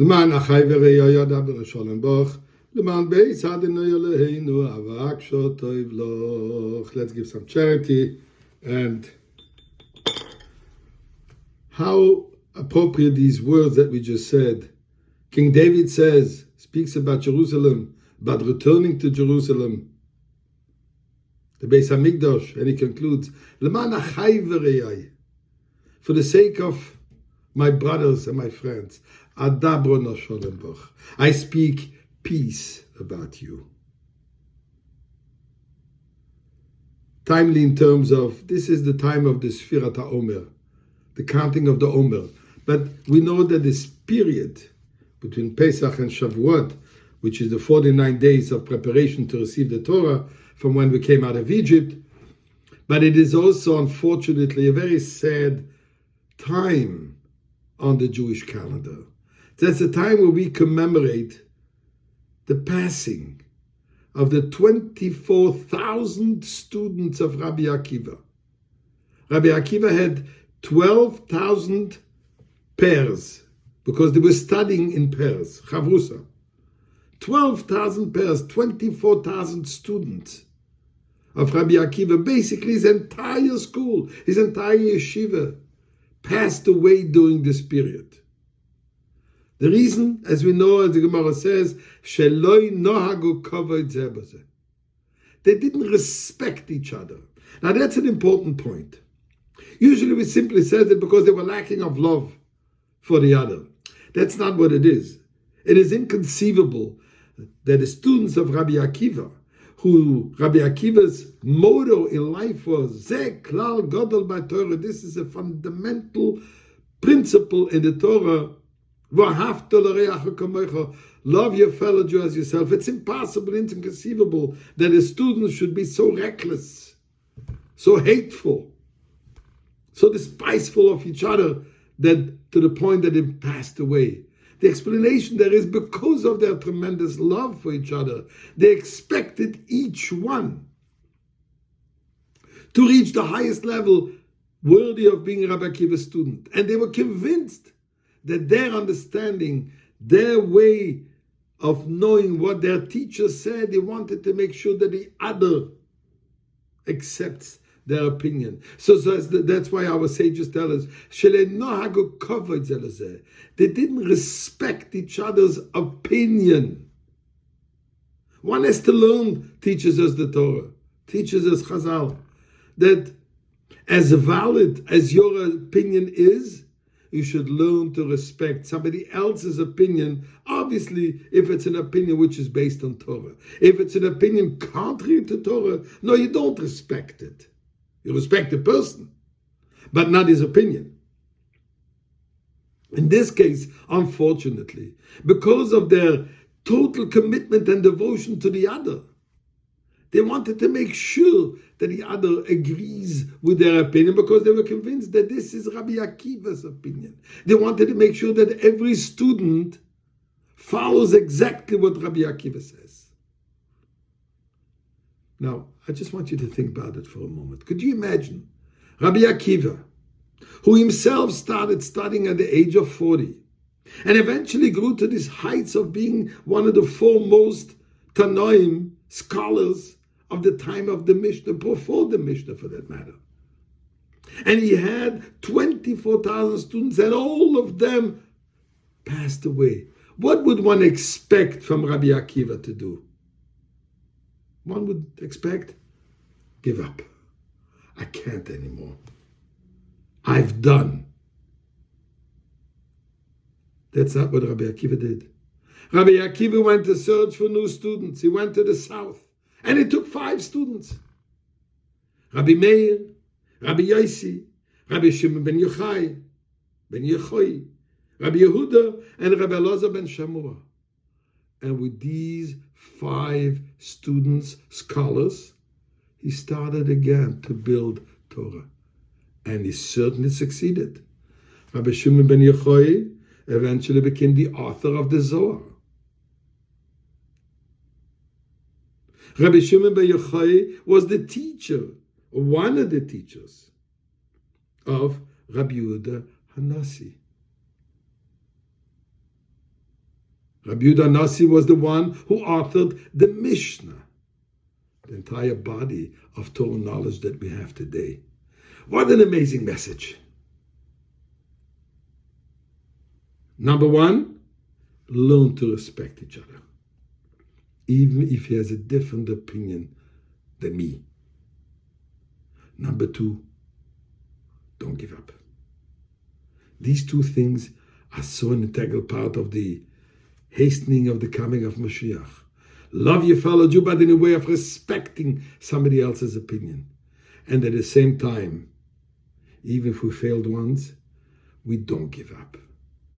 למען אחי ורעי ידבר שלום בך, למען בייס אדוני אלוהינו אבק טוב לך. Let's give some charity. And how appropriate these words that we just said. King David speaks about Jerusalem, about returning to Jerusalem, the Beis Hamikdash, and he concludes, L'man achai v'reyai, for the sake of my brothers and my friends, adabro no sholem bach, I speak peace about you. Timely in terms of, this is the time of the Sfirat HaOmer, the counting of the Omer. But we know that this period between Pesach and Shavuot, which is the 49 days of preparation to receive the Torah from when we came out of Egypt, but it is also, unfortunately, a very sad time on the Jewish calendar. That's a time where we commemorate the passing of the 24,000 students of Rabbi Akiva. Rabbi Akiva had 12,000 pairs, because they were studying in pairs, Chavrusa. 12,000 pairs, 24,000 students of Rabbi Akiva. Basically, his entire school, his entire yeshiva, passed away during this period. The reason, as we know, as the Gemara says, Sheloi nohagu kavod zeh b'zeh. They didn't respect each other. Now that's an important point. Usually we simply say that because they were lacking of love for the other. That's not what it is. It is inconceivable that the students of Rabbi Akiva, who Rabbi Akiva's motto in life was, Zeh klal gadol b'Torah, this is a fundamental principle in the Torah, V'ahavta l'reacha kamocha, love your fellow Jew as yourself. It's impossible, inconceivable that a student should be so reckless, so hateful, so despiseful of each other, that to the point that they passed away. The explanation there is because of their tremendous love for each other. They expected each one to reach the highest level worthy of being a Rabbi Akiva student. And they were convinced that their understanding, their way of knowing what their teacher said, they wanted to make sure that the other accepts their opinion. So that's why our sages tell us, they didn't respect each other's opinion. One has to learn, teaches us the Torah, teaches us Chazal, that as valid as your opinion is, you should learn to respect somebody else's opinion, obviously, if it's an opinion which is based on Torah. If it's an opinion contrary to Torah, no, you don't respect it. You respect the person, but not his opinion. In this case, unfortunately, because of their total commitment and devotion to the other, they wanted to make sure that the other agrees with their opinion, because they were convinced that this is Rabbi Akiva's opinion. They wanted to make sure that every student follows exactly what Rabbi Akiva says. Now, I just want you to think about it for a moment. Could you imagine Rabbi Akiva, who himself started studying at the age of 40, and eventually grew to these heights of being one of the foremost Tanoim scholars of the time of the Mishnah, before the Mishnah for that matter. And he had 24,000 students, and all of them passed away. What would one expect from Rabbi Akiva to do? One would expect, give up. I can't anymore. I've done. That's not what Rabbi Akiva did. Rabbi Akiva went to search for new students. He went to the south, and it took 5 students. Rabbi Meir, Rabbi Yossi, Rabbi Shimon ben Yochai, ben Yochai, Rabbi Yehuda, and Rabbi Elazar ben Shamua. And with these 5 students, scholars, he started again to build Torah. And he certainly succeeded. Rabbi Shimon ben Yochai eventually became the author of the Zohar. Rabbi Shimon ben Yochai was the teacher, one of the teachers, of Rabbi Yehuda Hanassi. Rabbi Yehuda Nasi was the one who authored the Mishnah, the entire body of Torah knowledge that we have today. What an amazing message. Number one, learn to respect each other, even if he has a different opinion than me. Number two, don't give up. These two things are so an integral part of the hastening of the coming of Mashiach. Love your fellow Jew, but in a way of respecting somebody else's opinion. And at the same time, even if we failed once, we don't give up.